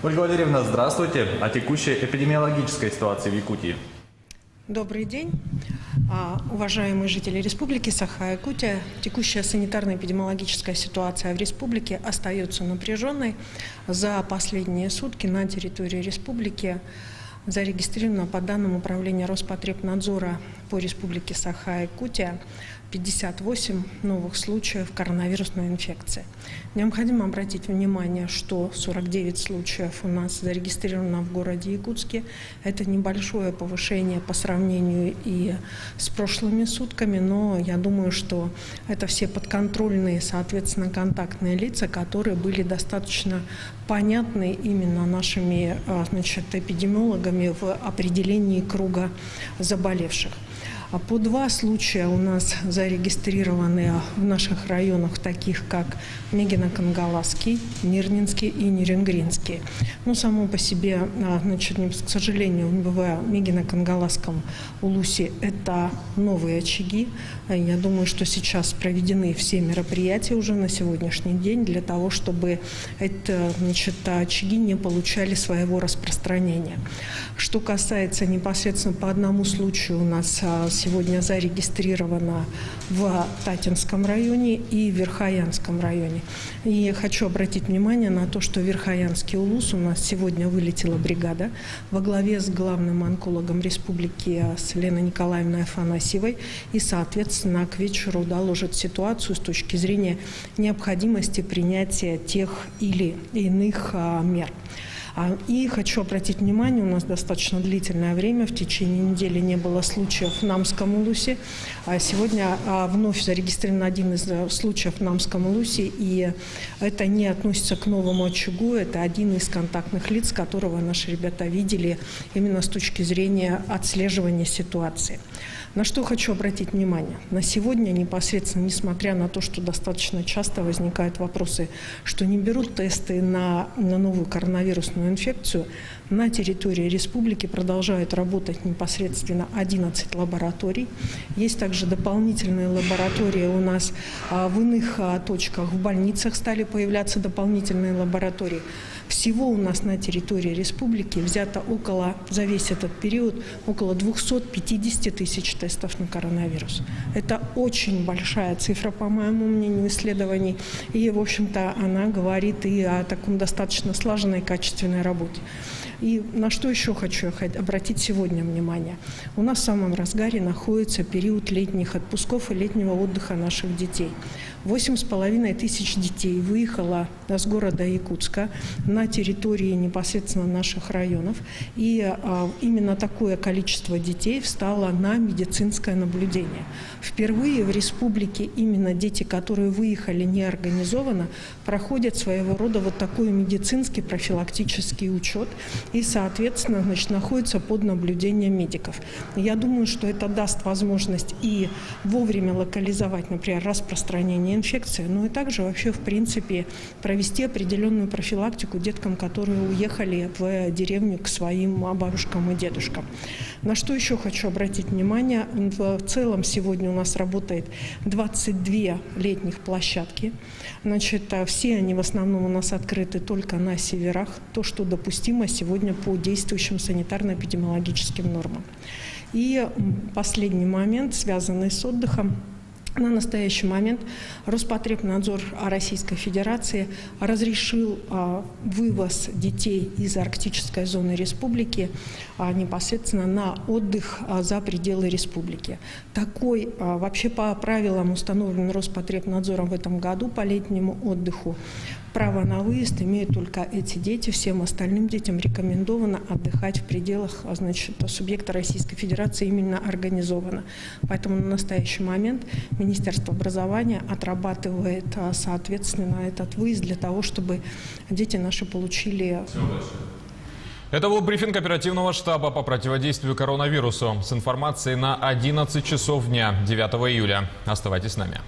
Ольга Валерьевна, здравствуйте. О текущей эпидемиологической ситуации в Якутии. Добрый день, уважаемые жители Республики Саха-Якутия. Текущая санитарно-эпидемиологическая ситуация в республике остается напряженной. За последние сутки на территории республики зарегистрировано по данным Управления Роспотребнадзора по Республике Саха-Якутия 58 новых случаев коронавирусной инфекции. Необходимо обратить внимание, что 49 случаев у нас зарегистрировано в городе Якутске. Это небольшое повышение по сравнению и с прошлыми сутками, но я думаю, что это все подконтрольные, соответственно, контактные лица, которые были достаточно понятны именно нашими эпидемиологами в определении круга заболевших. По 2 случая у нас зарегистрированы в наших районах, таких как Мегино-Кангаласский, Нирнинский и Нерюнгринский. Но само по себе, к сожалению, в Мегино-Кангаласском улусе это новые очаги. Я думаю, что сейчас проведены все мероприятия уже на сегодняшний день для того, чтобы очаги не получали своего распространения. Что касается непосредственно по одному случаю у нас сегодня зарегистрировано в Татинском районе и Верхоянском районе. И хочу обратить внимание на то, что в Верхоянский улус у нас сегодня вылетела бригада во главе с главным онкологом республики с Леной Николаевной Афанасьевой и, соответственно, к вечеру доложит ситуацию с точки зрения необходимости принятия тех или иных мер. И хочу обратить внимание, у нас достаточно длительное время, в течение недели не было случаев в Намском улусе. Сегодня вновь зарегистрирован один из случаев в Намском улусе, и это не относится к новому очагу, это один из контактных лиц, которого наши ребята видели именно с точки зрения отслеживания ситуации. На что хочу обратить внимание. На сегодня непосредственно, несмотря на то, что достаточно часто возникают вопросы, что не берут тесты на новую коронавирусную инфекцию, на территории республики продолжают работать непосредственно 11 лабораторий. Есть также дополнительные лаборатории у нас в иных точках, в больницах стали появляться дополнительные лаборатории. Всего у нас на территории республики взято за весь этот период около 250 тысяч тестов на коронавирус. Это очень большая цифра, по моему мнению, исследований. И, в общем-то, она говорит и о таком достаточно слаженной, качественной работе. И на что еще хочу обратить сегодня внимание. У нас в самом разгаре находится период летних отпусков и летнего отдыха наших детей. 8,5 тысяч детей выехало с города Якутска на территории непосредственно наших районов. И именно такое количество детей встало на медицинское наблюдение. Впервые в республике именно дети, которые выехали неорганизованно, проходят своего рода вот такой медицинский профилактический учет и, соответственно, находятся под наблюдением медиков. Я думаю, что это даст возможность и вовремя локализовать, например, распространение инфекции, но и также вообще, в принципе, провести определенную профилактику деткам, которые уехали в деревню к своим бабушкам и дедушкам. На что еще хочу обратить внимание. В целом сегодня у нас работает 22 летних площадки. Все они в основном у нас открыты только на северах, то, что допустимо сегодня по действующим санитарно-эпидемиологическим нормам. И последний момент, связанный с отдыхом. На настоящий момент Роспотребнадзор Российской Федерации разрешил вывоз детей из арктической зоны республики непосредственно на отдых за пределы республики. Такой, вообще по правилам, установленным Роспотребнадзором в этом году по летнему отдыху, право на выезд имеют только эти дети. Всем остальным детям рекомендовано отдыхать в пределах субъекта Российской Федерации именно организованно. Поэтому на настоящий момент Министерство образования отрабатывает, соответственно, этот выезд для того, чтобы дети наши получили... Это был брифинг оперативного штаба по противодействию коронавирусу с информацией на 11 часов дня 9 июля. Оставайтесь с нами.